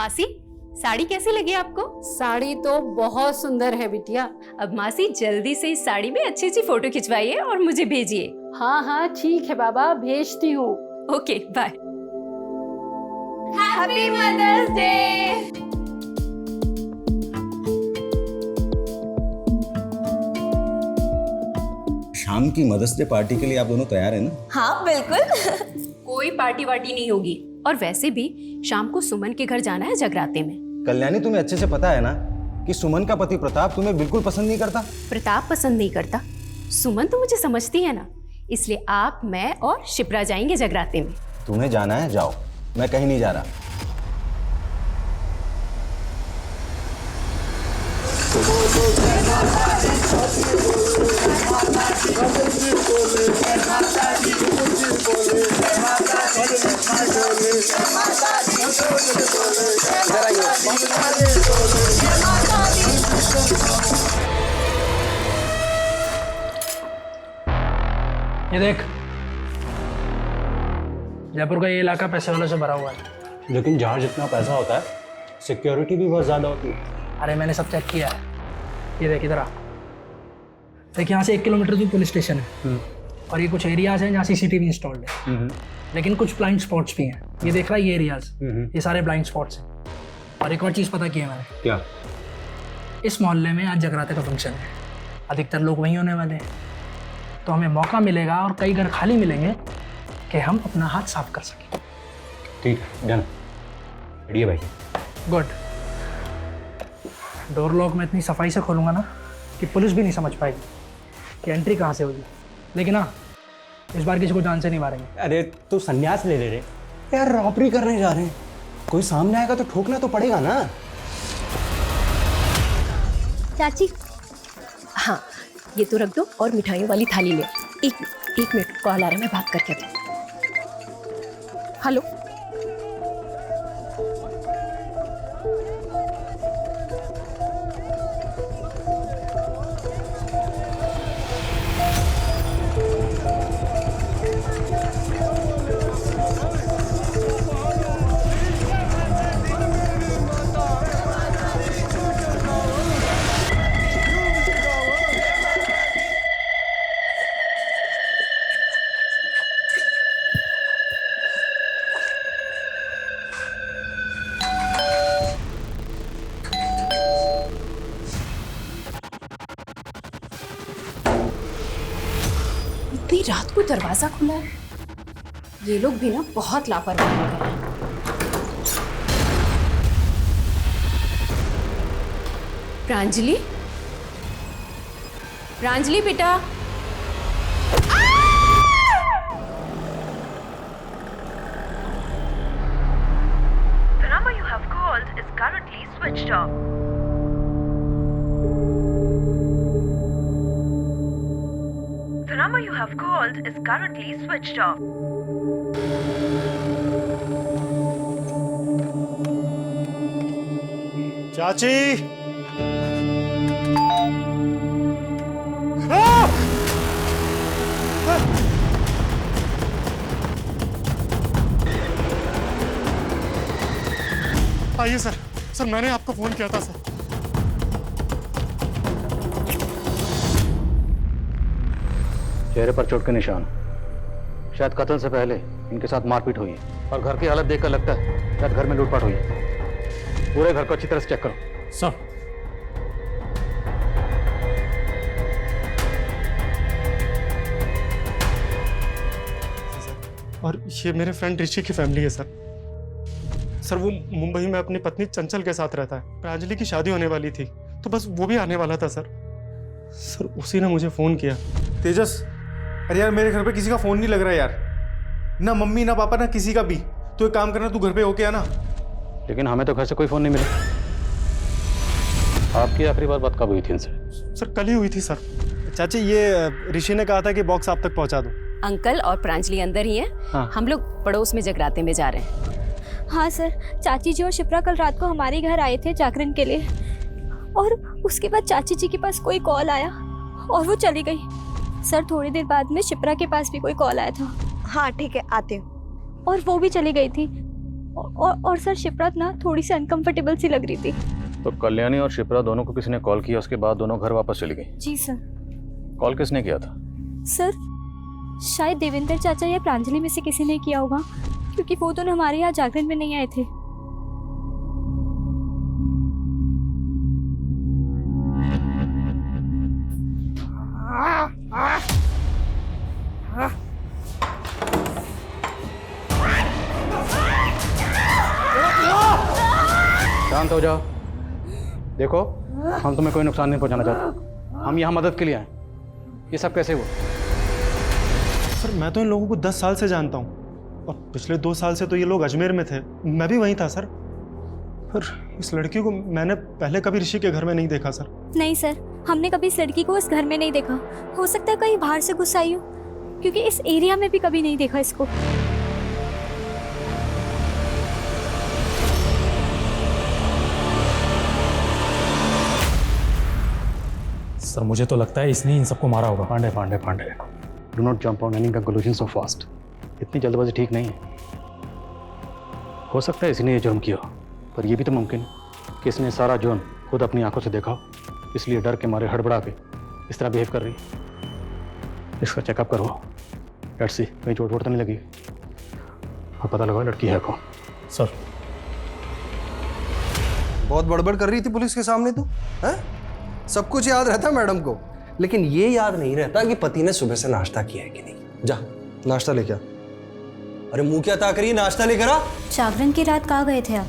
मासी, साड़ी कैसी लगी आपको? साड़ी तो बहुत सुंदर है बिटिया। अब मासी जल्दी से इस साड़ी में अच्छी अच्छी फोटो खिंचवाइए और मुझे भेजिए। हाँ हाँ ठीक है बाबा, भेजती हूँ। Okay bye. Happy mother's day. शाम की मदर्स डे पार्टी के लिए आप दोनों तैयार हैं ना? हाँ बिल्कुल। कोई पार्टी वार्टी नहीं होगी। और वैसे भी शाम को सुमन के घर जाना है जगराते में। कल्याणी, तुम्हें अच्छे से पता है ना कि सुमन का पति प्रताप तुम्हें बिल्कुल पसंद नहीं करता। प्रताप पसंद नहीं करता, सुमन तो मुझे समझती है ना, इसलिए आप, मैं और शिप्रा जाएंगे जगराते में। तुम्हें जाना है जाओ, मैं कहीं नहीं जा रहा। ये देख, जयपुर का ये इलाका पैसे वालों से भरा हुआ है। लेकिन जहाँ जितना पैसा होता है सिक्योरिटी भी बहुत ज़्यादा होती है। अरे मैंने सब चेक किया है। ये देख इधर आ। देख, यहाँ से 1 किलोमीटर दूर पुलिस स्टेशन है और ये कुछ एरियाज हैं जहाँ सीसीटीवी इंस्टॉल्ड है। लेकिन कुछ ब्लाइंड स्पॉट्स भी हैं। ये देख रहा है, ये एरियाज, ये सारे ब्लाइंड स्पॉट्स हैं। और एक और चीज़ पता की है मैंने। क्या? इस मोहल्ले में आज जगराते का फंक्शन है, अधिकतर लोग वहीं होने वाले हैं, तो हमें मौका मिलेगा और कई घर खाली मिलेंगे कि हम अपना हाथ साफ कर सकें। ठीक है, डन। बढ़िया भाई। गुड। डोर लॉक मैं इतनी सफाई से खोलूँगा ना कि पुलिस भी नहीं समझ पाएगी कि एंट्री कहाँ से होगी। लेकिन हाँ, इस बार किसी को जान से नहीं मारेंगे। अरे तू संन्यास ले ले रे यार, रॉबरी करने जा रहे हैं, कोई सामने आएगा तो ठोकना तो पड़ेगा ना। चाची, हाँ ये तो रख दो और मिठाइयों वाली थाली ले। एक मिनट, कॉल आ रहा है, मैं बात करके आती हूँ। हेलो, इतनी रात को दरवाजा खुला है। ये लोग भी ना बहुत लापरवाही कर रहे हैं। प्रांजलि, प्रांजलि बेटा। The number you have called is currently switched off. The number you have called is currently switched off. चाची, आइए सर। सर मैंने आपको फोन किया था सर। चेहरे पर चोट के निशान, शायद कत्ल से पहले इनके साथ मारपीट हुई है और घर की हालत देखकर लगता है शायद घर में लूटपाट हुई है। पूरे घर को अच्छी तरह से चेक करो। सर और ये मेरे फ्रेंड ऋषि की फैमिली है सर। सर वो मुंबई में अपनी पत्नी चंचल के साथ रहता है। प्रांजलि की शादी होने वाली थी तो बस वो भी आने वाला था सर। सर उसी ने मुझे फोन किया। तेजस, अरे यार मेरे घर पे किसी का फोन नहीं लग रहा यार, ना मम्मी ना पापा ना किसी का भी। तो एक काम करना, तू घर पे होके आना। लेकिन हमें तो घर से कोई फोन नहीं मिला। आपकी आखिरी बात कब हुई थी इनसे? सर कल ही हुई थी सर। चाची ये ऋषि ने कहा था कि बॉक्स आप तक पहुंचा दो। अंकल और प्रांजलि अंदर ही हैं। हाँ। हम लोग पड़ोस में जगराते में जा रहे हैं। हाँ सर, चाची जी और शिप्रा कल रात को हमारे घर आए थे जागरण के लिए, और उसके बाद चाची जी के पास कोई कॉल आया और वो चली गई। सर थोड़ी देर बाद में शिप्रा के पास भी कोई कॉल आया था। हाँ ठीक है, आते हूँ। और वो भी चली गई थी। और सर शिप्रा ना थोड़ी सी अनकंफर्टेबल सी लग रही थी। तो कल्याणी और शिप्रा दोनों को किसी ने कॉल किया, उसके बाद दोनों घर वापस चली गई। जी सर। कॉल किसने किया था? सर शायद देवेंद्र चाचा या प्रांजलि में से किसी ने किया होगा, क्योंकि वो दोनों हमारे यहाँ जागरण में नहीं आए थे। शांत हो जाओ। देखो, हम तुम्हें कोई नुकसान नहीं पहुंचाना चाहते, हम यहाँ मदद के लिए आए। ये सब कैसे हुआ? सर मैं तो इन लोगों को 10 साल से जानता हूँ और पिछले 2 साल से तो ये लोग अजमेर में थे, मैं भी वहीं था सर। पर इस लड़की को मैंने पहले कभी ऋषि के घर में नहीं देखा सर। नहीं सर, हमने कभी इस लड़की को इस घर में नहीं देखा। हो सकता है कहीं बाहर से घुस आई हो, क्योंकि इस एरिया में भी कभी नहीं देखा इसको। सर मुझे तो लगता है इसने इन सबको मारा होगा। Pandey Pandey Pandey, do not jump on any conclusion so fast. इतनी जल्दबाजी ठीक नहीं है। हो सकता है इसने ये जुर्म किया हो, पर यह भी तो मुमकिन है कि इसने सारा जुर्म खुद अपनी आंखों से देखा हो, इसलिए डर के मारे हड़बड़ा के इस तरह बिहेव कर रही है। इसका चेकअप करो, लेट्स सी कहीं चोट वोट तो नहीं लगी, और पता लगाओ लड़की है कौन। सर बहुत बड़बड़ कर रही थी पुलिस के सामने तू, हैं? सब कुछ याद रहता मैडम को, लेकिन ये याद नहीं रहता कि पति ने सुबह से नाश्ता किया है कि नहीं। जा नाश्ता लेके आ। अरे मुंह क्या ताक रही है, नाश्ता लेकर आ। जागरण की रात कहाँ गए थे आप?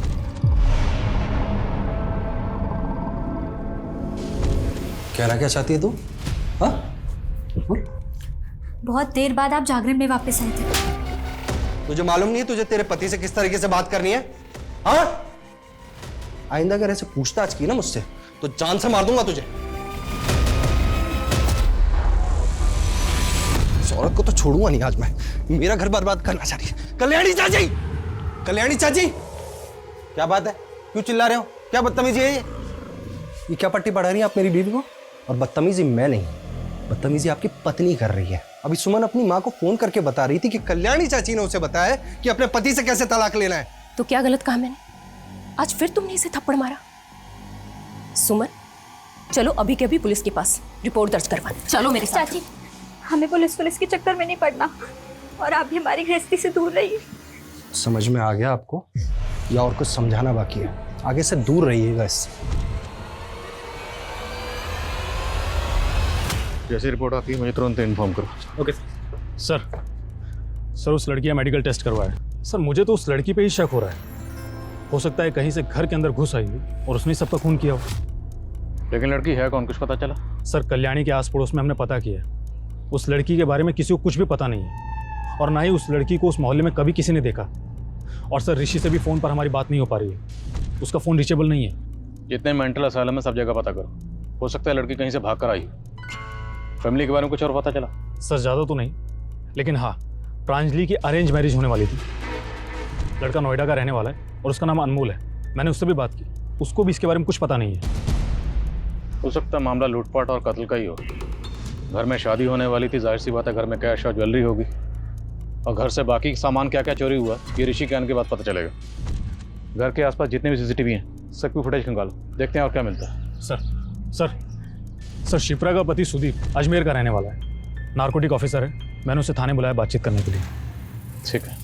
कहना क्या चाहती है तू? हाँ? बहुत देर बाद आप जागरण में वापस आए थे। तुझे मालूम नहीं है तुझे तेरे पति से किस तरीके से बात करनी है? हाँ? आइंदा अगर ऐसे पूछताछ की ना मुझसे तो जान से मार दूंगा तुझे। इस औरत को तो छोड़ूंगा नहीं आज मैं। मेरा घर बर्बाद करना चाह रही है। कल्याणी चाची, कल्याणी चाची, क्या बात है? क्यों चिल्ला रहे हो? क्या बदतमीजी है ये क्या पट्टी पढ़ा रही है आप मेरी बीवी को? और बदतमीजी मैं नहीं, बदतमीजी आपकी पत्नी कर रही है। अभी सुमन अपनी माँ को फोन करके बता रही थी कि कल्याणी चाची ने उसे बताया कि अपने पति से कैसे तलाक लेना है। तो क्या गलत कहा मैंने? आज फिर तुमने इसे थप्पड़ मारा। सुमन चलो अभी के अभी पुलिस के पास रिपोर्ट दर्ज करवाने चलो मेरे साथ। चाची हमें पुलिस के चक्कर में नहीं पड़ना, और आप भी हमारी गृहस्थी से दूर रहिए। समझ में आ गया आपको, या और कुछ समझाना बाकी है? आगे से दूर रहिएगा इससे। जैसी रिपोर्ट आती है मुझे तुरंत इन्फॉर्म करो। ओके सर उस लड़की का मेडिकल टेस्ट करवाया। सर मुझे तो उस लड़की पे ही शक हो रहा है। हो सकता है कहीं से घर के अंदर घुस आई हो और उसने सबका खून किया हो। लेकिन लड़की है कौन, कुछ पता चला? सर कल्याणी के आस पड़ोस में हमने पता किया, उस लड़की के बारे में किसी को कुछ भी पता नहीं है, और ना ही उस लड़की को उस मोहल्ले में कभी किसी ने देखा। और सर ऋषि से भी फ़ोन पर हमारी बात नहीं हो पा रही है, उसका फ़ोन रीचेबल नहीं है। जितने मेंटल असाइलम है सब जगह पता करो, हो सकता है लड़की कहीं से भाग कर आई हो। फैमिली के बारे में कुछ और पता चला? सर ज़्यादा तो नहीं, लेकिन हाँ प्रांजलि की अरेंज मैरिज होने वाली थी। लड़का नोएडा का रहने वाला है और उसका नाम अनमोल है। मैंने उससे भी बात की, उसको भी इसके बारे में कुछ पता नहीं है। हो सकता है मामला लूटपाट और कत्ल का ही हो। घर में शादी होने वाली थी, जाहिर सी बात है घर में कैश और ज्वेलरी होगी, और घर से बाकी सामान क्या क्या चोरी हुआ ये ऋषि के आने के बाद पता चलेगा। घर के आसपास जितने भी सीसीटीवी हैं सबकी फुटेज खंगालो, देखते हैं और क्या मिलता है। सर शिप्रा का पति सुदीप अजमेर का रहने वाला है, नार्कोटिक ऑफिसर है। मैंने उसे थाने बुलाया बातचीत करने के लिए। ठीक है।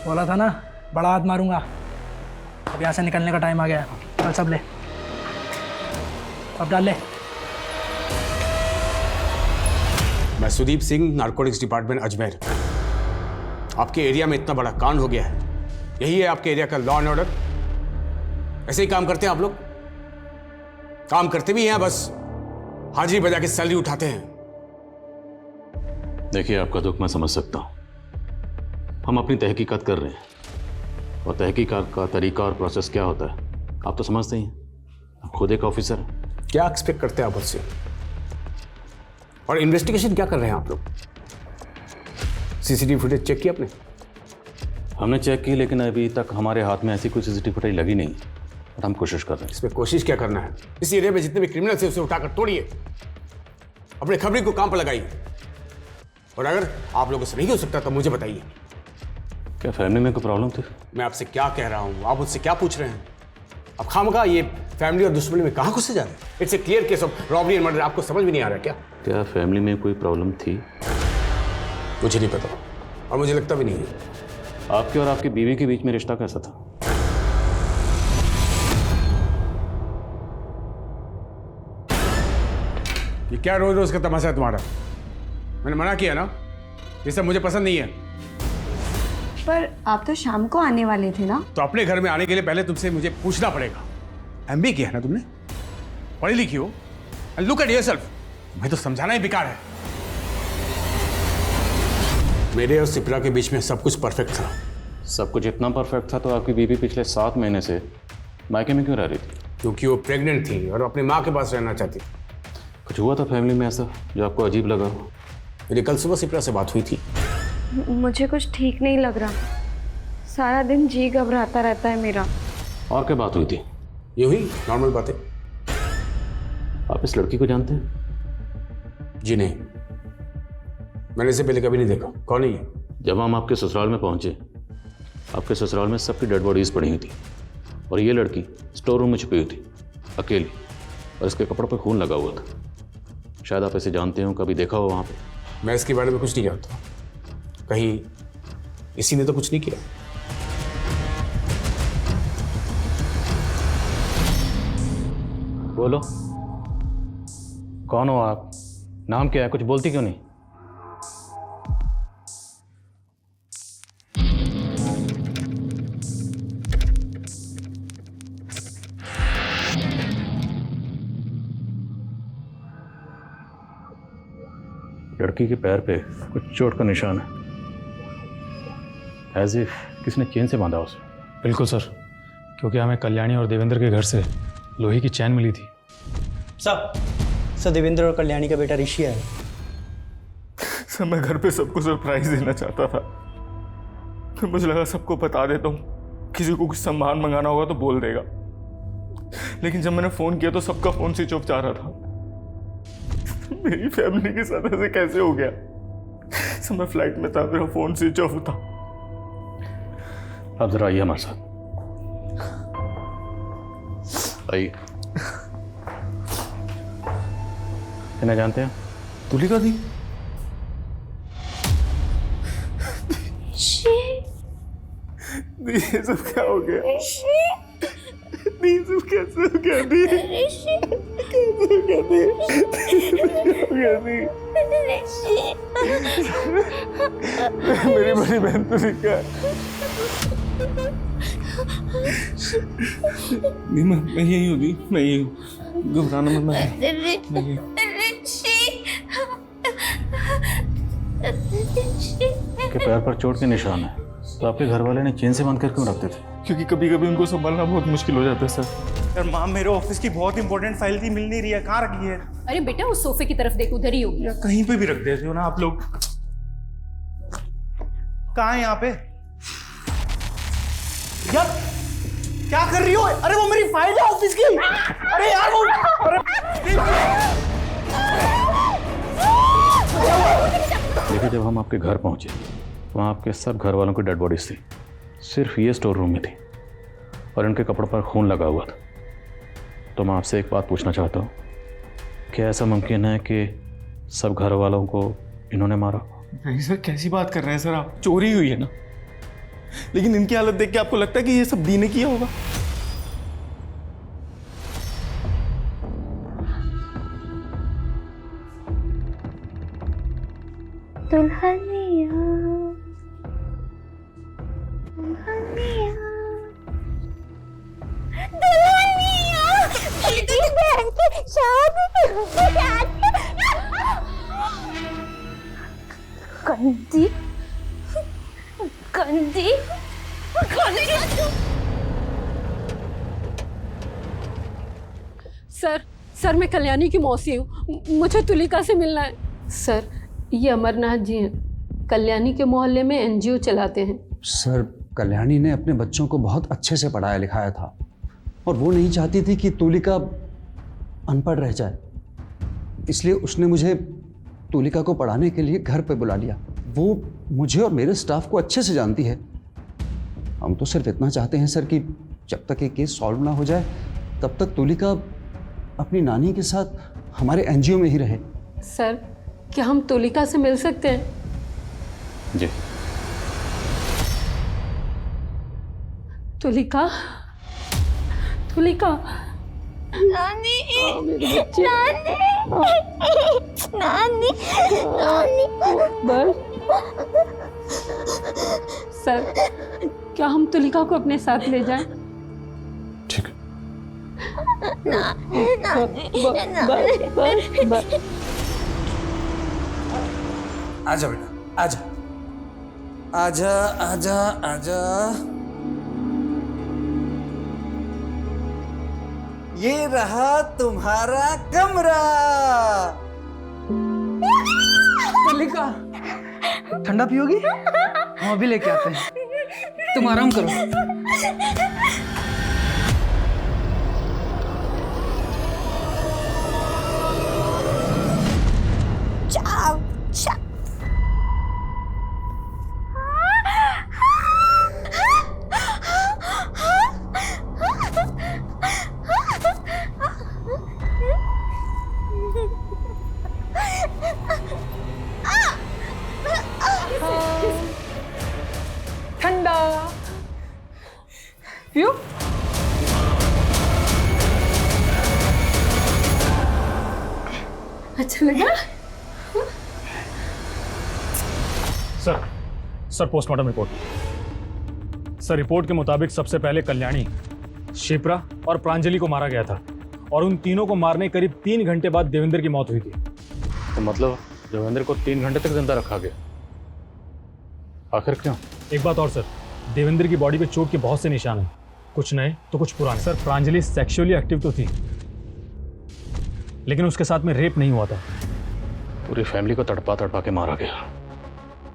बोला था ना बड़ा हाथ मारूंगा। अब यहाँ से निकलने का टाइम आ गया। चल सब ले, अब डाल ले। मैं सुदीप सिंह, नार्कोटिक्स डिपार्टमेंट अजमेर। आपके एरिया में इतना बड़ा कांड हो गया है, यही है आपके एरिया का लॉ एंड ऑर्डर? ऐसे ही काम करते हैं आप लोग? काम करते भी हैं, बस हाजिरी बजा के सैलरी उठाते हैं। देखिए आपका दुख मैं समझ सकता हूँ, हम अपनी तहकीकात कर रहे हैं, और तहकीकात का तरीका और प्रोसेस क्या होता है आप तो समझते ही हैं, आप खुद एक ऑफिसर हैं। क्या एक्सपेक्ट करते हैं आप मुझसे? और इन्वेस्टिगेशन क्या कर रहे हैं आप लोग? सीसीटीवी फुटेज चेक की आपने? हमने चेक की, लेकिन अभी तक हमारे हाथ में ऐसी कोई सीसीटीवी फुटेज लगी नहीं, और हम कोशिश कर रहे हैं। इसमें कोशिश क्या करना है? इस एरिया में जितने भी क्रिमिनल थे उसे उठाकर तोड़िए, अपने खबरी को काम पर लगाइए, और अगर आप लोगों से नहीं हो सकता तो मुझे बताइए। क्या फैमिली में कोई प्रॉब्लम थी? मैं आपसे क्या कह रहा हूँ, आप मुझसे क्या पूछ रहे हैं? अब खामखा ये फैमिली और दुश्मनी में कहाँ घुसे जा रहे हैं? It's a clear case of robbery and murder. आपको समझ भी नहीं आ रहा क्या? क्या फैमिली में कोई प्रॉब्लम थी? मुझे नहीं पता और मुझे लगता भी नहीं है। आपके और आपकी बीवी के बीच में रिश्ता कैसा था? ये क्या रोज रोज का तमाशा है तुम्हारा? मैंने मना किया ना, ये सब मुझे पसंद नहीं है। पर आप तो शाम को आने वाले थे ना? तो अपने घर में आने के लिए पहले तुमसे मुझे पूछना पड़ेगा। एमबीए किया है ना तुमने, पढ़ी लिखी हो, एंड लुक एट योरसेल्फ। तुम्हें तो समझाना ही बेकार है। मेरे और सिप्रा के बीच में सब कुछ परफेक्ट था। सब कुछ इतना परफेक्ट था तो आपकी बीवी पिछले 7 महीने से मायके में क्यों रह रही थी? क्योंकि वो प्रेग्नेंट थी और अपनी माँ के पास रहना चाहती। कुछ हुआ था फैमिली में ऐसा जो आपको अजीब लगा? मेरी कल सुबह सिप्रा से बात हुई थी। मुझे कुछ ठीक नहीं लग रहा, सारा दिन जी घबराता रहता है मेरा। और क्या बात हुई थी? ये हुई नॉर्मल बातें। आप इस लड़की को जानते हैं? जी नहीं, मैंने इसे पहले कभी नहीं देखा। कौन है ये? जब हम आपके ससुराल में पहुंचे, आपके ससुराल में सबकी डेड बॉडीज पड़ी हुई थी और ये लड़की स्टोर रूम में छुपी हुई थी अकेली, और इसके कपड़ों पर खून लगा हुआ था। शायद आप इसे जानते हो, कभी देखा हो वहाँ पे? मैं इसके बारे में कुछ नहीं जानता। कहीं इसी ने तो कुछ नहीं किया। बोलो, कौन हो आप? नाम क्या है? कुछ बोलती क्यों नहीं? लड़की के पैर पे कुछ चोट का निशान है, एज इफ किसने चेन से बांधा उसे। बिल्कुल सर, क्योंकि हमें कल्याणी और देवेंद्र के घर से लोहे की चैन मिली थी। सर देवेंद्र और कल्याणी का बेटा ऋषि है। सर मैं घर पे सबको सरप्राइज देना चाहता था, फिर मुझे लगा सबको बता देता हूँ, किसी को कुछ सामान मंगाना होगा तो बोल देगा। लेकिन जब मैंने फ़ोन किया तो सबका फ़ोन स्विच ऑफ जा रहा था। मेरी फैमिली के साथ ऐसे कैसे हो गया? सर मैं फ्लाइट में था, मेरा फ़ोन स्विच ऑफ था। आप जरा आइए हमारे साथ, आइए। इन्हें जानते हैं? तुलिका दी? ये सब क्या हो गया? ये सब कैसे हो गया? कैसे हो गया? मेरी बड़ी बहन तुलिका। नहीं मैं यही होगी, मैं यही हूँ, घबराना मत। मैं के पैर पर चोट के निशान है, तो आपके घर वाले ने चेन से बांध कर क्यों रखते थे? क्योंकि कभी कभी उनको संभालना बहुत मुश्किल हो जाता है सर। यार माँ, मेरे ऑफिस की बहुत इंपॉर्टेंट फाइल थी, मिल नहीं रही है। कहाँ रखी है? अरे बेटा उस सोफे की तरफ देख, उधर ही होगी। या कहीं पे भी रख देते हो ना आप लोग। कहाँ है यहाँ पे? यार क्या कर रही हो? अरे वो मेरी फाइल है ऑफिस की। अरे यार वो, देखिए जब हम आपके घर पहुंचे तो वहाँ आपके सब घर वालों की डेड बॉडीज थी, सिर्फ ये स्टोर रूम में थी और इनके कपड़ों पर खून लगा हुआ था। तो मैं आपसे एक बात पूछना चाहता हूँ, क्या ऐसा मुमकिन है कि सब घर वालों को इन्होंने मारा? नहीं सर, कैसी बात कर रहे हैं सर आप? चोरी हुई है ना, लेकिन इनकी हालत देख के आपको लगता है कि ये सब दी ने किया होगा? दुल्हनिया गंदी गंदी सर मैं कल्याणी की मौसी हूँ, मुझे तुलिका से मिलना है। सर ये अमरनाथ जी हैं, कल्याणी के मोहल्ले में एनजीओ चलाते हैं। सर कल्याणी ने अपने बच्चों को बहुत अच्छे से पढ़ाया लिखाया था और वो नहीं चाहती थी कि तुलिका अनपढ़ रह जाए, इसलिए उसने मुझे तुलिका को पढ़ाने के लिए घर पे बुला लिया। वो मुझे और मेरे स्टाफ को अच्छे से जानती है, हम तो सिर्फ इतना चाहते हैं सर कि जब तक ये केस सॉल्व ना हो जाए तब तक तुलिका अपनी नानी के साथ हमारे एनजीओ में ही रहे। सर, क्या हम तुलिका से मिल सकते हैं? जी। तुलिका, तुलिका। नानी, नानी, नानी, नानी। बस सर, क्या हम तुलिका को अपने साथ ले जाएं? ठीक है। आजा बेटा, आजा आजा आजा आजा। ये रहा तुम्हारा कमरा। तुलिका, ठंडा पियोगी? हम अभी लेके आते हैं, तुम आराम करो। चाव, चाव। ठंडा पियो। अच्छा लगा? Sir postmortem report. Sir, report के मुताबिक सबसे पहले कल्याणी, शिप्रा और प्रांजलि को मारा गया था और उन तीनों को मारने करीब 3 घंटे बाद देवेंद्र की मौत हुई थी। तो मतलब देवेंद्र को 3 घंटे तक जिंदा रखा गया, आखिर क्यों? एक बात और सर, देवेंद्र की बॉडी पे चोट के बहुत से निशान हैं, कुछ नए तो कुछ पुराने। सर, प्रांजलि सेक्सुअली एक्टिव तो थी, लेकिन उसके साथ में रेप नहीं हुआ था। पूरी फैमिली को तड़पा तड़पा के मारा गया।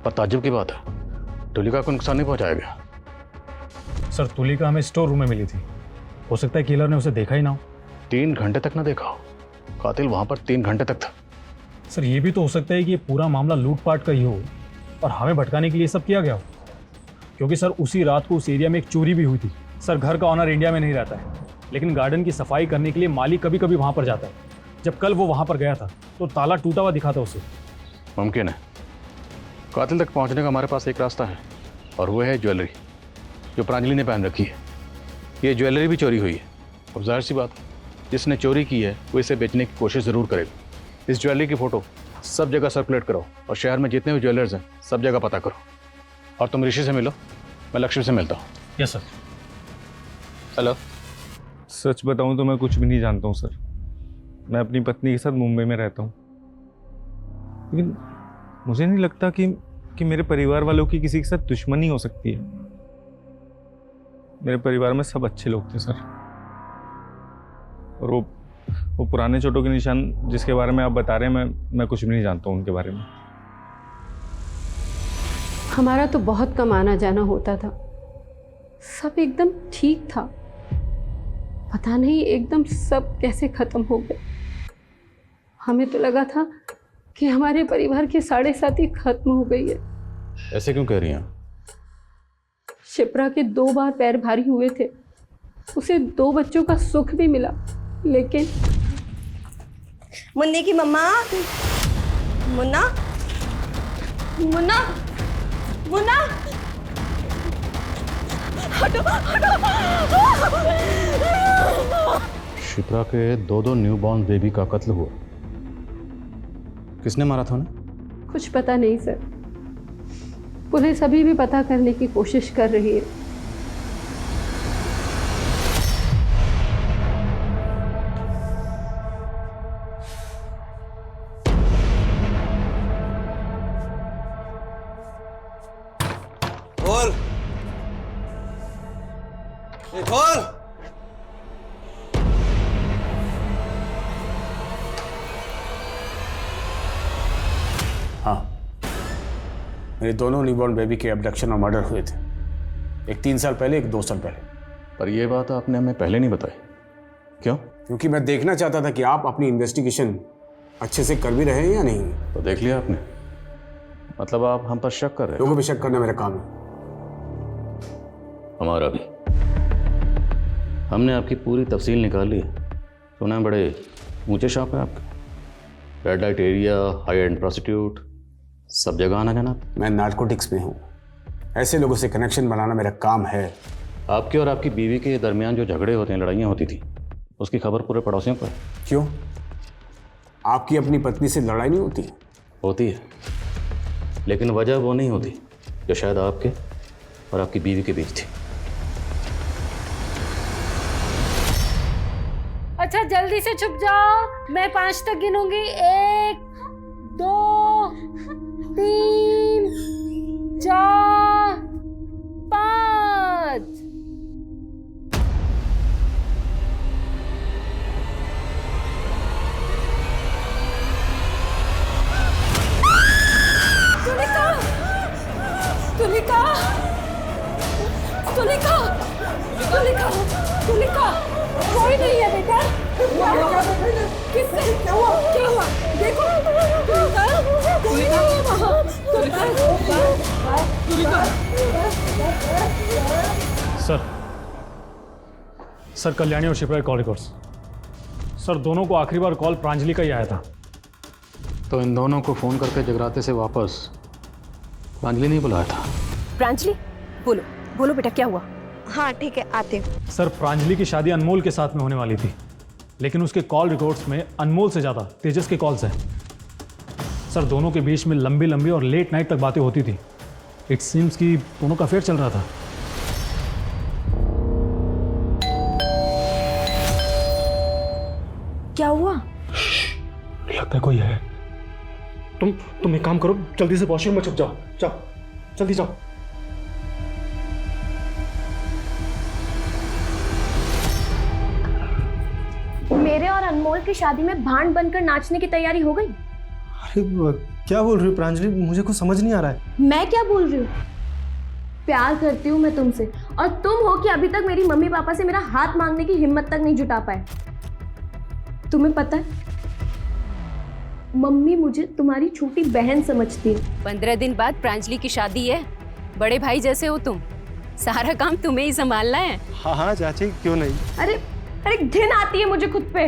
पर ताज्जुब की बात है, तुलिका को नुकसान नहीं पहुंचाया गया। सर, तुलिका हमें स्टोर रूम में मिली थी, हो सकता है किलर ने उसे देखा ही ना हो। 3 घंटे तक ना देखा हो? कातिल वहां पर 3 घंटे तक था। सर, ये भी तो हो सकता है कि ये पूरा मामला लूटपाट का ही हो और हमें भटकाने के लिए सब किया गया हो, क्योंकि सर उसी रात को उस एरिया में एक चोरी भी हुई थी। सर, घर का ऑनर इंडिया में नहीं रहता है, लेकिन गार्डन की सफाई करने के लिए माली कभी कभी वहाँ पर जाता है। जब कल वो वहाँ पर गया था तो ताला टूटा हुआ दिखा था उसे। मुमकिन है। कातिल तक पहुंचने का हमारे पास एक रास्ता है, और वो है ज्वेलरी जो प्रांजलि ने पहन रखी है। ये ज्वेलरी भी चोरी हुई है। अब जाहिर सी बात, जिसने चोरी की है वो इसे बेचने की कोशिश ज़रूर करेगा। इस ज्वेलरी की फ़ोटो सब जगह सर्कुलेट करो और शहर में जितने भी ज्वेलर्स हैं सब जगह पता करो। और तुम ऋषि से मिलो, मैं लक्ष्मी से मिलता हूँ। Yes sir. हेलो। सच बताऊं तो मैं कुछ भी नहीं जानता हूँ सर। मैं अपनी पत्नी के साथ मुंबई में रहता हूँ, लेकिन मुझे नहीं लगता कि मेरे परिवार वालों की किसी के साथ दुश्मनी हो सकती है। मेरे परिवार में सब अच्छे लोग थे सर, और वो पुराने चोटों के निशान जिसके बारे में आप बता रहे हैं, मैं कुछ भी नहीं जानता हूँ उनके बारे में। हमारा तो बहुत कम आना जाना होता था, सब एकदम ठीक था। पता नहीं एकदम सब कैसे खत्म हो गए। हमें तो लगा था कि हमारे परिवार की 7.5 खत्म हो गई है। ऐसे क्यों कह रही हैं? शिप्रा के 2 बार पैर भारी हुए थे, उसे 2 बच्चों का सुख भी मिला, लेकिन मुन्ने की मम्मा, मुन्ना, मुन्ना, मुन्ना, हटो, हटो। शिप्रा के 2 न्यूबॉर्न बेबी का कत्ल हुआ। किसने मारा था उन्हें? कुछ पता नहीं सर, पुलिस अभी भी पता करने की कोशिश कर रही है। खोल, ये खोल। हाँ, मेरे दोनों न्यूबॉर्न बेबी के अबडक्शन और मर्डर हुए थे, एक 3 साल पहले, एक 2 साल पहले। पर यह बात आपने हमें पहले नहीं बताई, क्यों? क्योंकि मैं देखना चाहता था कि आप अपनी इन्वेस्टिगेशन अच्छे से कर भी रहे हैं या नहीं। तो देख लिया आपने, मतलब आप हम पर शक कर रहे हैं? लोगों पर शक करना मेरा काम है। हमारा भी। हमने आपकी पूरी तफसील निकाल ली है। सुना है बड़े ऊंचे शॉप है आपके, red light area, high and prostitute, सब जगह आना जनाब। मैं नार्कोटिक्स में हूँ, ऐसे लोगों से कनेक्शन बनाना मेरा काम है। आपके और आपकी बीवी के दरमियान जो झगड़े होते हैं, लड़ाइयाँ होती थी, उसकी खबर पूरे पड़ोसियों को है। क्यों? आपकी अपनी पत्नी से लड़ाई नहीं होती? होती है, लेकिन वजह वो नहीं होती जो शायद आपके और आपकी बीवी के बीच थी। अच्छा जल्दी से छुप जाओ, मैं 5 तक गिनूंगी। 1 2 3 4 5। तुलिका, तुलिका, तुलिका, तुलिका, तुलिका, कोई नहीं है बेटा। किससे? क्या हुआ? क्या हुआ? देखो, कोई नहीं है वहाँ। सर कल्याणी और शिप्रा के कॉल रिकॉर्ड्स। सर दोनों को आखिरी बार कॉल प्रांजलि का ही आया था। तो इन दोनों को फ़ोन करके जगराते से वापस प्रांजलि नहीं बुलाया था? प्रांजलि, बोलो बोलो बेटा, क्या हुआ? हाँ ठीक है, आते हैं। सर प्रांजलि की शादी अनमोल के साथ में होने वाली थी, लेकिन उसके कॉल रिकॉर्ड्स में अनमोल से ज़्यादा तेजस के कॉल्स हैं। सर दोनों के बीच में लंबी लंबी और लेट नाइट तक बातें होती थी। इट सीम्स कि दोनों का अफेयर चल रहा था। क्या हुआ? लगता है कोई है। तुम एक काम करो, जल्दी से वॉशरूम में छुप जाओ। जाओ जल्दी जाओ। मेरे और अनमोल की शादी में भांड बनकर नाचने की तैयारी हो गई। अरे क्या बोल रही हो प्रांजलि? मुझे कुछ समझ नहीं आ रहा है। मैं क्या बोल रही हूँ? प्यार करती हूँ मैं तुमसे, और तुम हो कि अभी तक मेरी मम्मी पापा से मेरा हाथ मांगने की हिम्मत तक नहीं जुटा पाए। तुम्हें पता है, मम्मी मुझे तुम्हारी छोटी बहन समझती है। 15 दिन बाद प्रांजलि की शादी है, बड़े भाई जैसे हो तुम, सारा काम तुम्हें ही संभालना है। हाँ हाँ चाची, क्यों नहीं। अरे अरे घिन आती है मुझे खुद पे।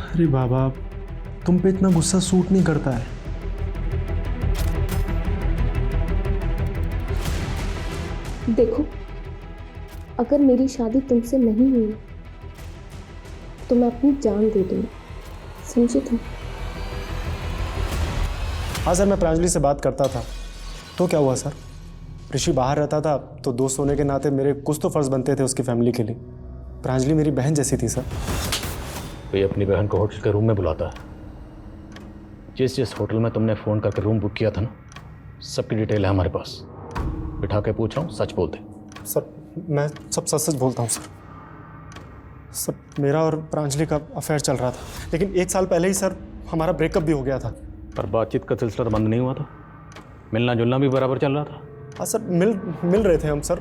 अरे बाबा, तुम पे इतना गुस्सा सूट नहीं करता है। देखो, अगर मेरी शादी तुमसे नहीं हुई तो मैं अपनी जान दे दूंगी, समझे तुम? हाँ सर, मैं प्रांजलि से बात करता था। तो क्या हुआ सर? ऋषि बाहर रहता था, तो दोस्त होने के नाते मेरे कुछ तो फर्ज बनते थे उसकी फैमिली के लिए। प्रांजलि मेरी बहन जैसी थी सर। कोई अपनी बहन को होटल के रूम में बुलाता है। जिस होटल में तुमने फ़ोन करके रूम बुक किया था ना, सबकी डिटेल है हमारे पास। बिठा के पूछ रहा हूँ, सच बोल दे। सर मैं सब सच सच बोलता हूँ सर। सर मेरा और प्रांजलि का अफेयर चल रहा था, लेकिन 1 साल पहले ही सर हमारा ब्रेकअप भी हो गया था। पर बातचीत का सिलसिला तो बंद नहीं हुआ था, मिलना जुलना भी बराबर चल रहा था। हाँ सर, मिल रहे थे हम सर,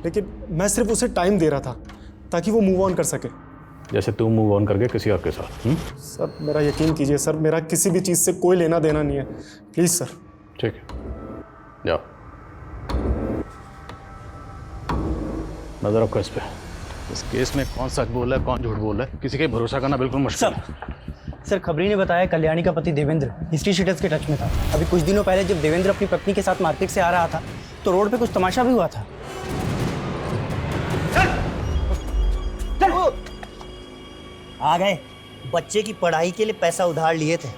लेकिन मैं सिर्फ उसे टाइम दे रहा था ताकि वो मूव ऑन कर सके। जैसे तुम मूव ऑन कर गए किसी और के साथ। सर मेरा यकीन कीजिए सर, मेरा किसी भी चीज़ से कोई लेना देना नहीं है, प्लीज़ सर। ठीक है, जाओ, नजर रखो इस पे। इस केस में कौन सच बोल रहा है, कौन झूठ बोल रहा है, किसी का भरोसा करना बिल्कुल मुश्किल है। सर खबरी ने बताया कल्याणी का पति देवेंद्र हिस्ट्री शीटर्स के टच में था। अभी कुछ दिनों पहले जब देवेंद्र अपनी पत्नी के साथ मार्केट से आ रहा था तो रोड पे कुछ तमाशा भी हुआ था। आ गए, बच्चे की पढ़ाई के लिए पैसा उधार लिए थे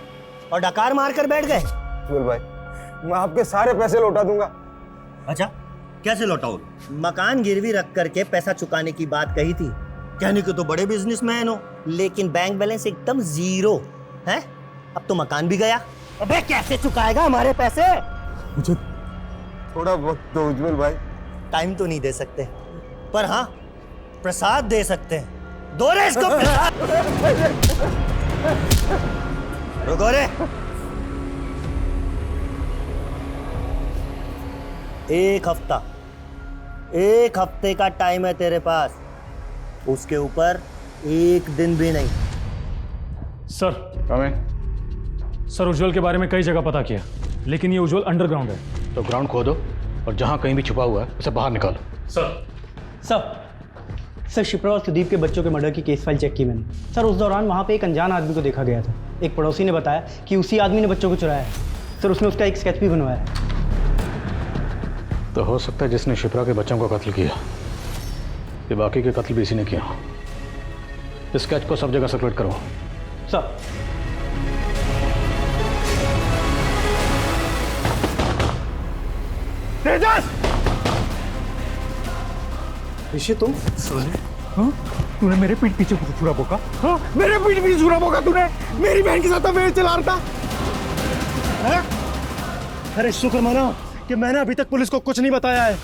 और डकार मार कर बैठ गए। बोल भाई, मैं आपके सारे पैसे लौटा दूंगा। अच्छा, कैसे लौटाओगे? मकान गिरवी रख करके पैसा चुकाने की बात कही थी। कहने को तो बड़े बिजनेसमैन हो, लेकिन बैंक बैलेंस एकदम जीरो है। अब तो मकान भी गया। अबे कैसे चुकाएगा हमारे पैसे? मुझे थोड़ा वक्त दो उज्जवल भाई। टाइम तो नहीं दे सकते, पर हाँ प्रसाद दे सकते हैं। दो रे इसको प्रसाद। रुको रे। एक हफ्ते का टाइम है तेरे पास, उसके ऊपर 1 दिन भी नहीं। सर सर उज्जवल के बारे में कई जगह पता किया, लेकिन ये उज्जवल अंडरग्राउंड है। तो ग्राउंड खोदो, और जहां कहीं भी छुपा हुआ है उसे बाहर निकालो। सर शिप्रा और सुदीप के बच्चों के मर्डर की केस फाइल चेक की मैंने। सर उस दौरान वहाँ पे एक अनजान आदमी को देखा गया था। एक पड़ोसी ने बताया कि उसी आदमी ने बच्चों को चुराया है। सर उसने उसका एक स्केच भी बनवाया है। तो हो सकता है जिसने शिप्रा के बच्चों को कत्ल किया ये बाकी के कत्ल भी इसी ने किया। इस स्केच को सब जगह सर्कुलेट करो। सर तेजस! ऋषि तुम? हाँ? तूने मेरे पीठ पीछे छुरा बोका? हाँ? मेरे पीठ पीछे छुरा बोका तूने? मेरी बहन के साथ अफेयर चला रहा था? अरे शुक्र माना कि मैंने अभी तक पुलिस को कुछ नहीं बताया है।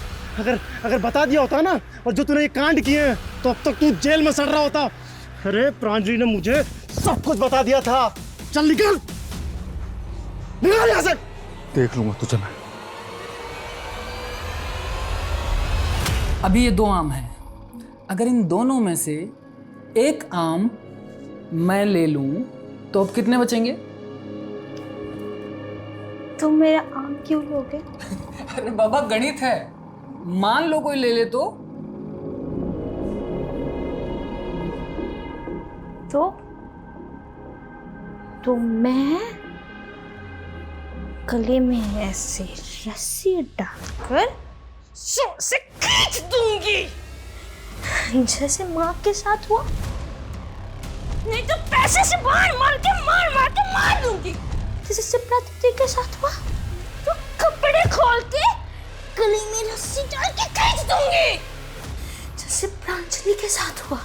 अगर बता दिया होता ना, और जो तूने ये कांड किए हैं, तो अब तक तू जेल में सड़ रहा होता। अरे प्रांजलि ने मुझे सब कुछ बता दिया था। चल निकल यहाँ से। देख लूंगा तुझे मैं। अभी ये 2 आम हैं। अगर इन दोनों में से एक आम मैं ले लूं तो अब कितने बचेंगे? तुम मेरा आम क्यों लोगे? अरे बाबा गणित है, मान लो कोई ले ले तो मैं गले में ऐसे रस्सी डालकर जोर से खींच दूंगी, जैसे माँ के साथ हुआ। नहीं तो पैसे से मार मार के मार दूंगी, जैसे शिप्रा दीदी के साथ हुआ। तो कपड़े खोल के गले में रस्सी डाल के खींच दूंगी, जैसे प्रांजलि के साथ हुआ।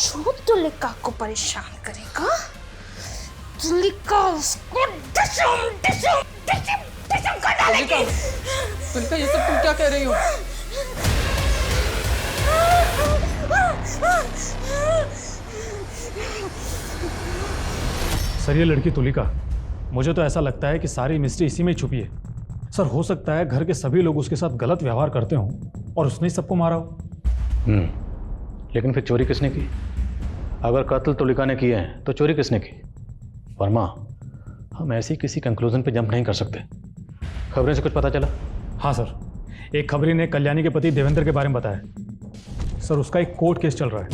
जो तुलिका को परेशान करेगा, तुलिका उसको डिशम कर डालेगी। तुलिका ये सब तुम क्या कह रही हो? सर ये लड़की तुलिका, मुझे तो ऐसा लगता है कि सारी मिस्ट्री इसी में छुपी है। सर हो सकता है घर के सभी लोग उसके साथ गलत व्यवहार करते हों और उसने ही सबको मारा हो। लेकिन फिर चोरी किसने की? अगर कत्ल तुलिका ने किए हैं तो चोरी किसने की? वर्मा, हम ऐसी किसी कंक्लूजन पे जंप नहीं कर सकते। खबरें से कुछ पता चला? हाँ सर, एक खबरी ने कल्याणी के पति देवेंद्र के बारे में बताया। सर उसका एक कोर्ट केस चल रहा है।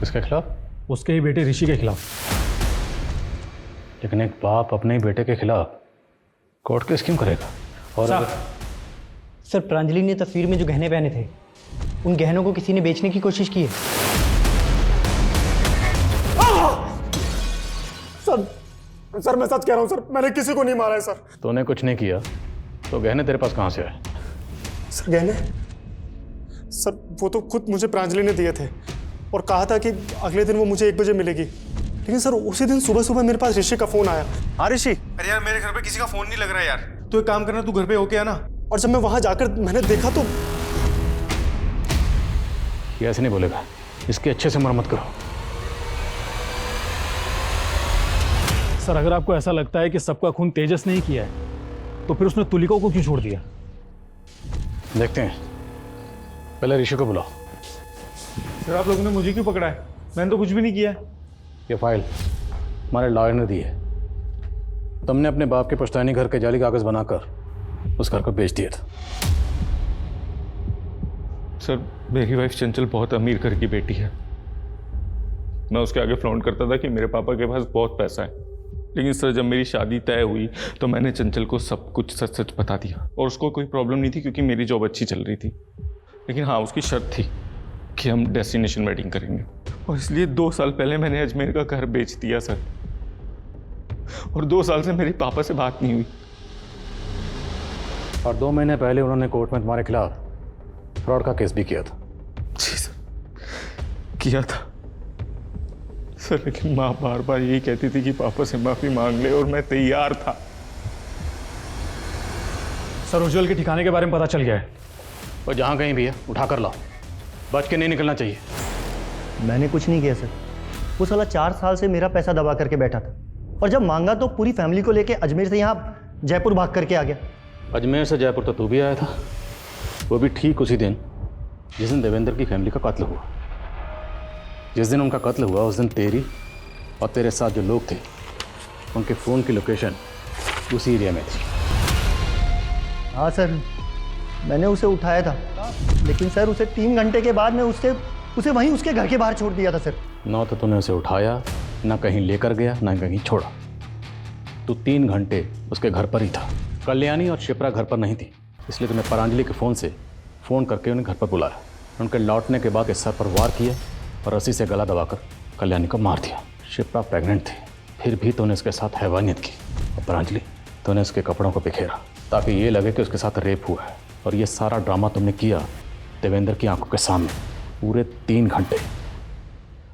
किसके खिलाफ? उसके ही बेटे ऋषि के खिलाफ। लेकिन एक बाप अपने ही बेटे के खिलाफ कोर्ट केस क्यों करेगा? और सर प्रांजलि ने तस्वीर में जो गहने पहने थे, उन गहनों को किसी ने बेचने की कोशिश की है। सर मैं सच कह रहा हूँ सर, मैंने किसी को नहीं मारा है सर। तूने कुछ नहीं किया तो गहने तेरे पास कहाँ से आए? सर गहने? सर वो तो खुद मुझे प्रांजलि ने दिए थे और कहा था कि अगले दिन वो मुझे 1 बजे मिलेगी। लेकिन सर उसी दिन सुबह सुबह मेरे पास ऋषि का फोन आया। हाँ ऋषि? अरे यार मेरे घर पे किसी का फोन नहीं लग रहा है यार। तू एक काम करना, तू घर पे होके आना। और जब मैं वहां जाकर मैंने देखा तो ये ऐसे नहीं बोलेगा, इसकी अच्छे से मरम्मत करो। सर अगर आपको ऐसा लगता है कि सबका खून तेजस ने ही किया है तो फिर उसने तुलिका को क्यों छोड़ दिया? देखते हैं, पहले ऋषि को बुलाओ। सर आप लोगों ने मुझे क्यों पकड़ा है? मैंने तो कुछ भी नहीं किया। ये फाइल हमारे लॉयर ने दी है। तुमने अपने बाप के पुश्तैनी घर के जाली कागज बनाकर उस घर को बेच दिया था। सर मेरी वाइफ चंचल बहुत अमीर घर की बेटी है। मैं उसके आगे फ्लॉन्ट करता था कि मेरे पापा के पास बहुत पैसा है। लेकिन सर जब मेरी शादी तय हुई तो मैंने चंचल को सब कुछ सच सच बता दिया और उसको कोई प्रॉब्लम नहीं थी क्योंकि मेरी जॉब अच्छी चल रही थी। लेकिन हाँ उसकी शर्त थी कि हम डेस्टिनेशन वेडिंग करेंगे और इसलिए 2 साल पहले मैंने अजमेर का घर बेच दिया सर। और 2 साल से मेरे पापा से बात नहीं हुई। और 2 महीने पहले उन्होंने कोर्ट में तुम्हारे खिलाफ फ्रॉड का केस भी किया था। जी सर किया था सर, लेकिन माँ बार बार यही कहती थी कि पापा से माफी मांग ले और मैं तैयार था। सर उज्जवल के ठिकाने के बारे में पता चल गया है। और जहाँ कहीं भी है उठा कर लाओ, बच के नहीं निकलना चाहिए। मैंने कुछ नहीं किया सर। वो साला 4 साल से मेरा पैसा दबा करके बैठा था और जब मांगा तो पूरी फैमिली को लेके अजमेर से यहाँ जयपुर भाग करके आ गया। अजमेर से जयपुर तो तू भी आया था, वो भी ठीक उसी दिन जिस दिन देवेंद्र की फैमिली का कत्ल हुआ। जिस दिन उनका कत्ल हुआ उस दिन तेरी और तेरे साथ जो लोग थे उनके फ़ोन की लोकेशन उसी एरिया में थी। हाँ सर, मैंने उसे उठाया था, लेकिन सर उसे 3 घंटे के बाद मैं उसे वहीं उसके घर के बाहर छोड़ दिया था सर। ना तो तूने उसे उठाया, ना कहीं लेकर गया, ना कहीं छोड़ा। तू 3 घंटे उसके घर पर ही था। कल्याणी और शिप्रा घर पर नहीं थी, इसलिए तूने प्रांजलि के फ़ोन से फ़ोन करके उन्हें घर पर बुलाया। उनके लौटने के बाद इस सर पर वार किया और रस्सी से गला दबाकर कल्याणी को मार दिया। शिप्रा प्रेग्नेंट थी, फिर भी तूने उसके साथ हैवानियत की। और प्रांजलि, तूने उसके कपड़ों को बिखेरा ताकि ये लगे कि उसके साथ रेप हुआ है। और ये सारा ड्रामा तुमने किया देवेंद्र की आंखों के सामने पूरे 3 घंटे।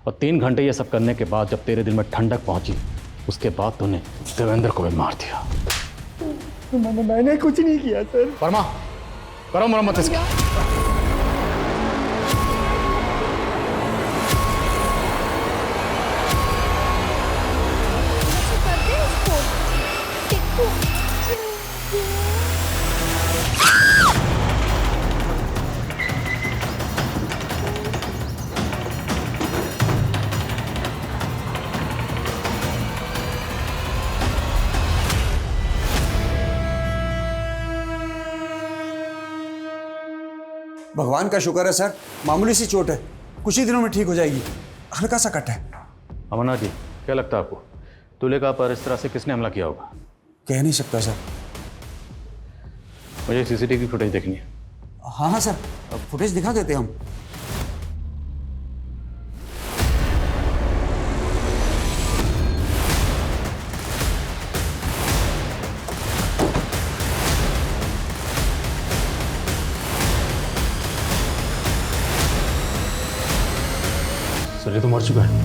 और 3 घंटे ये सब करने के बाद जब तेरे दिल में ठंडक पहुंची, उसके बाद तूने देवेंद्र को भी मार दिया। मैंने कुछ नहीं किया सर। वर्मा, करो मरम्मत इसकी। भगवान का शुक्र है सर, मामूली सी चोट है, कुछ ही दिनों में ठीक हो जाएगी। हल्का सा कट है। अमरनाथ जी, क्या लगता है आपको तुलिका पर इस तरह से किसने हमला किया होगा? कह नहीं सकता सर। मुझे सीसीटीवी फुटेज देखनी है। हाँ हाँ सर, फुटेज दिखा देते हम। सर ये तो मर चुका है।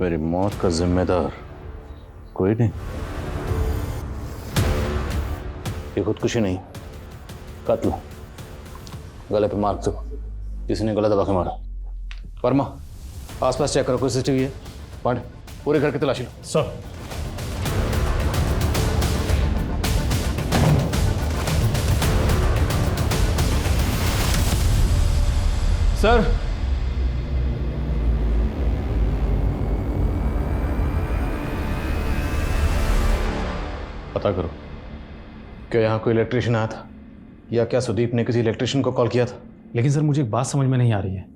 मेरी मौत का जिम्मेदार कोई नहीं। ये खुदकुशी नहीं, कत्ल। गले पे मार्क दो, किसी ने गला दबा के मारा। वर्मा, आसपास चेक करो, कोई सीसीटीवी है? पांडे, पूरे घर की तलाशी लो। सर। सर, पता करो, क्या यहाँ कोई इलेक्ट्रिशियन आया था या क्या सुदीप ने किसी इलेक्ट्रिशियन को कॉल किया था? लेकिन सर मुझे एक बात समझ में नहीं आ रही है,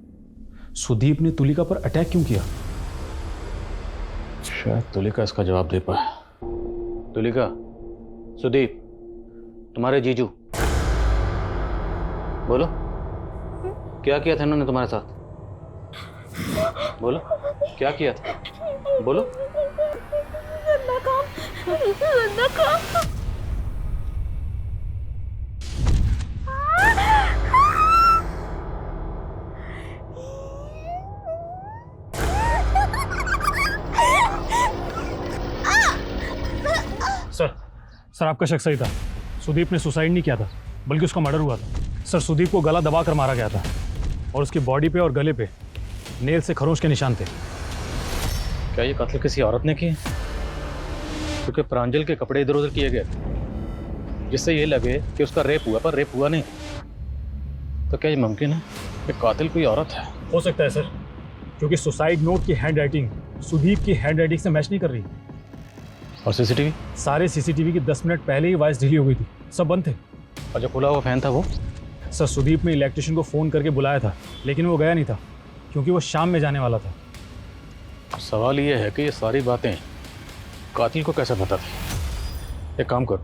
सुदीप ने तुलिका पर अटैक क्यों किया? शायद तुलिका इसका जवाब दे पाए। तुलिका, सुदीप, तुम्हारे जीजू, बोलो क्या किया था इन्होंने तुम्हारे साथ? बोलो क्या किया था, बोलो। सर आपका शक सही था, सुदीप ने सुसाइड नहीं किया था, बल्कि उसका मर्डर हुआ था। सर सुदीप को गला दबा कर मारा गया था और उसकी बॉडी पे और गले पे नेल से खरोंच के निशान थे। क्या ये कत्ल किसी औरत ने किया? क्योंकि प्रांजल के कपड़े इधर उधर किए गए, जिससे ये लगे कि उसका रेप हुआ, पर रेप हुआ नहीं। तो क्या ये मुमकिन है कि कातिल कोई औरत है? हो सकता है सर, क्योंकि सुसाइड नोट की हैंड राइटिंग सुदीप की हैंड राइटिंग से मैच नहीं कर रही। और सीसीटीवी? सारे सीसीटीवी की 10 मिनट पहले ही वॉइस डिलीट हो गई थी, सब बंद थे। और जो खुला हुआ फैन था वो? सर सुदीप ने इलेक्ट्रिशियन को फ़ोन करके बुलाया था, लेकिन वो गया नहीं था क्योंकि वो शाम में जाने वाला था। सवाल ये है कि ये सारी बातें कातिल को कैसे पता थी? एक काम करो,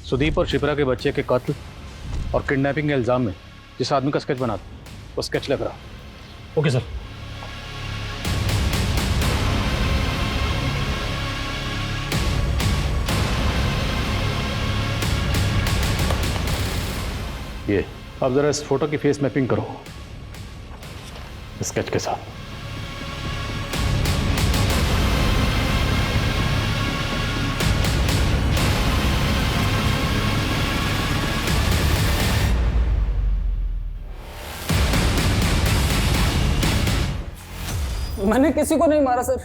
सुदीप और शिप्रा के बच्चे के कत्ल और किडनैपिंग के इल्ज़ाम में जिस आदमी का स्केच बना दो, वो स्केच लग रहा। Okay sir. ये अब जरा इस फोटो की फेस मैपिंग करो स्केच के साथ। मैंने किसी को नहीं मारा सर,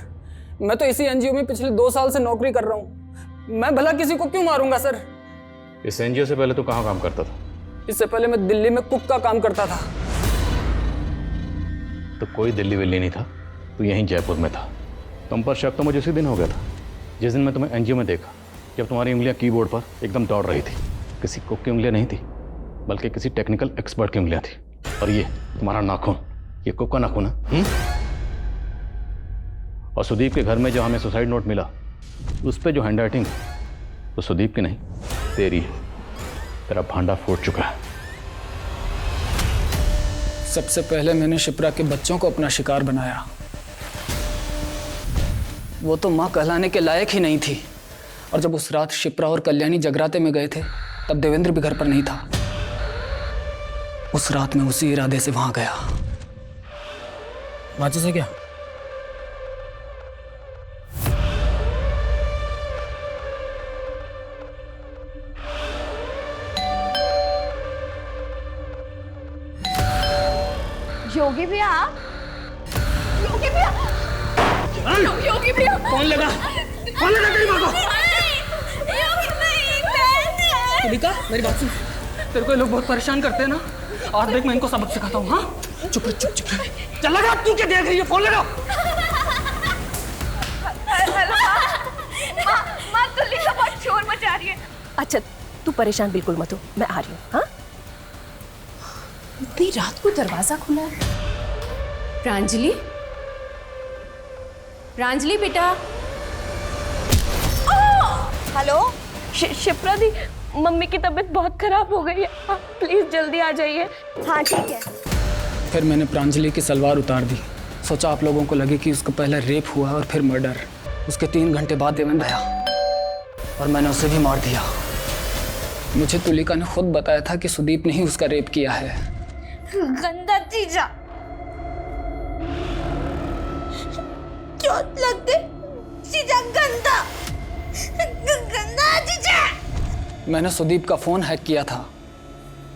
मैं तो इसी एनजीओ में पिछले 2 साल से नौकरी कर रहा हूँ। मैं भला किसी को क्यों मारूंगा सर? इस एनजीओ से पहले तो कहाँ काम करता था? इससे पहले मैं दिल्ली में कुक का काम करता था। तो कोई दिल्ली विल्ली नहीं था, तो यहीं जयपुर में था। तुम पर शक तो मुझे उसी दिन हो गया था जिस दिन मैं तुम्हें एनजीओ में देखा, जब तुम्हारी उंगलियां कीबोर्ड पर एकदम दौड़ रही थी। किसी कुक की उंगलियां नहीं थी, बल्कि किसी टेक्निकल एक्सपर्ट की उंगलियां थी। और ये तुम्हारा नाखून, ये कुक का नाखून है। और सुदीप के घर में जो हमें सुसाइड नोट मिला, उस पर जो हैंड राइटिंग है वो सुदीप की नहीं, तेरी है। तेरा भांडा फूट चुका है। सबसे पहले मैंने शिप्रा के बच्चों को अपना शिकार बनाया। वो तो माँ कहलाने के लायक ही नहीं थी। और जब उस रात शिप्रा और कल्याणी जगराते में गए थे, तब देवेंद्र भी घर पर नहीं था। उस रात मैं उसी इरादे से वहां गया। वाचिस है क्या? योगी भैया, योगी भैया, योगी भैया, कौन लगा? कौन लगा तेरी माँ को? तुलिका, मेरी बात सुन। तेरे को ये लोग बहुत परेशान करते हैं ना, और देख मैं इनको सबक सिखाता हूँ। हाँ, चुप रह, चुप रह। चल लगा, तू क्या देख रही है? फोन लगा। माँ तुलिका बहुत शोर मचा रही है। अच्छा तू परेशान बिल्कुल मत हो, मैं आ रही हूँ। हाँ, इतनी रात को दरवाजा खुला है। प्रांजलि, प्रांजलि बेटा। हेलो शिप्रा दी, मम्मी की तबीयत बहुत खराब हो गई है, आप प्लीज जल्दी आ जाइए। हाँ ठीक है। फिर मैंने प्रांजलि की सलवार उतार दी। सोचा आप लोगों को लगे कि उसका पहला रेप हुआ और फिर मर्डर। उसके 3 घंटे बाद देवेंद्र आया और मैंने उसे भी मार दिया। मुझे तुलिका ने खुद बताया था कि सुदीप ने ही उसका रेप किया है। गंदा चीजा, चोट लगते चीजा, गंदा गंदा चीजा। मैंने सुदीप का फोन हैक किया था।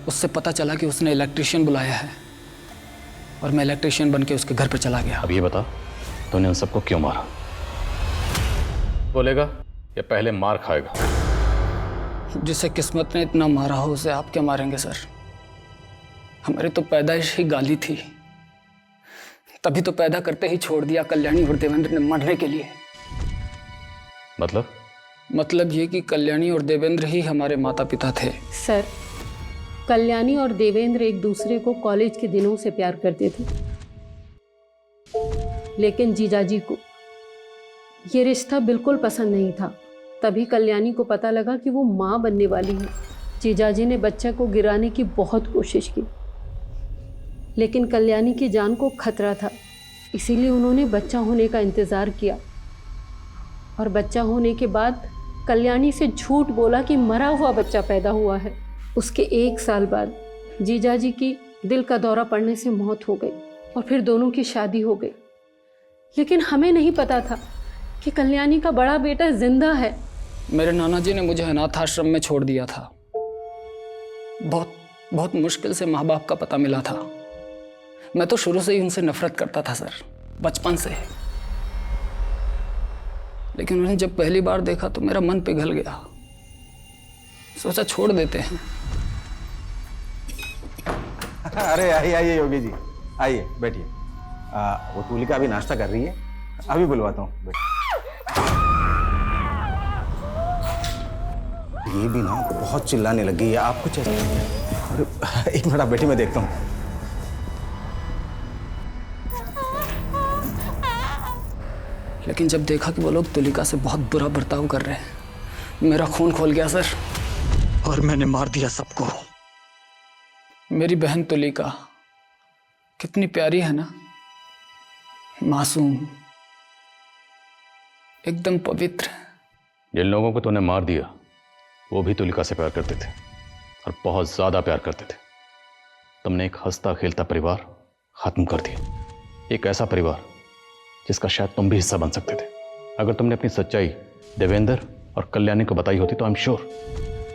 उससे पता चला कि उसने इलेक्ट्रिशियन बुलाया है और मैं इलेक्ट्रिशियन बन के उसके घर पर चला गया। अब ये बता, तूने उन सबको क्यों मारा? बोलेगा या पहले मार खाएगा? जिसे किस्मत ने इतना मारा हो उसे आप क्या मारेंगे सर? हमारी तो पैदाइश ही गाली थी, तभी तो पैदा करते ही छोड़ दिया कल्याणी और देवेंद्र ने मरने के लिए। मतलब ये कि कल्याणी और देवेंद्र ही हमारे माता पिता थे। सर, कल्याणी और देवेंद्र एक दूसरे को कॉलेज के दिनों से प्यार करते थे, लेकिन जीजाजी को ये रिश्ता बिल्कुल पसंद नहीं था। तभी कल्याणी को पता लगा कि वो माँ बनने वाली है। जीजाजी ने बच्चे को गिराने की बहुत कोशिश की, लेकिन कल्याणी की जान को खतरा था, इसीलिए उन्होंने बच्चा होने का इंतज़ार किया। और बच्चा होने के बाद कल्याणी से झूठ बोला कि मरा हुआ बच्चा पैदा हुआ है। उसके 1 साल बाद जीजाजी की दिल का दौरा पड़ने से मौत हो गई और फिर दोनों की शादी हो गई। लेकिन हमें नहीं पता था कि कल्याणी का बड़ा बेटा जिंदा है। मेरे नाना जी ने मुझे अनाथ आश्रम में छोड़ दिया था। बहुत मुश्किल से माँ बाप का पता मिला था। मैं तो शुरू से ही उनसे नफरत करता था सर, बचपन से। लेकिन उन्हें जब पहली बार देखा तो मेरा मन पिघल गया। सोचा छोड़ देते हैं। अरे आइए आइए योगी जी, आइए बैठिए। वो तुलिका अभी नाश्ता कर रही है, अभी बुलवाता हूँ। ये भी ना बहुत चिल्लाने लगी है, आप कुछ अरे एक मिनट आप बैठी, मैं देखता हूँ। लेकिन जब देखा कि वो लोग तुलिका से बहुत बुरा बर्ताव कर रहे हैं, मेरा खून खोल गया सर, और मैंने मार दिया सबको। मेरी बहन तुलिका कितनी प्यारी है ना, मासूम, एकदम पवित्र। जिन लोगों को तूने मार दिया वो भी तुलिका से प्यार करते थे और बहुत ज्यादा प्यार करते थे। तुमने एक हंसता खेलता परिवार खत्म कर दिया, एक ऐसा परिवार जिसका शायद तुम भी हिस्सा बन सकते थे। अगर तुमने अपनी सच्चाई देवेंद्र और कल्याणी को बताई होती तो आई एम श्योर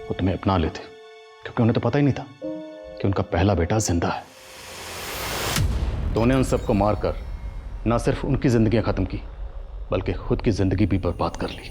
वो तुम्हें अपना लेते, क्योंकि उन्हें तो पता ही नहीं था कि उनका पहला बेटा जिंदा है। तूने उन सबको मारकर ना सिर्फ उनकी जिंदगियां खत्म की, बल्कि खुद की जिंदगी भी बर्बाद कर ली।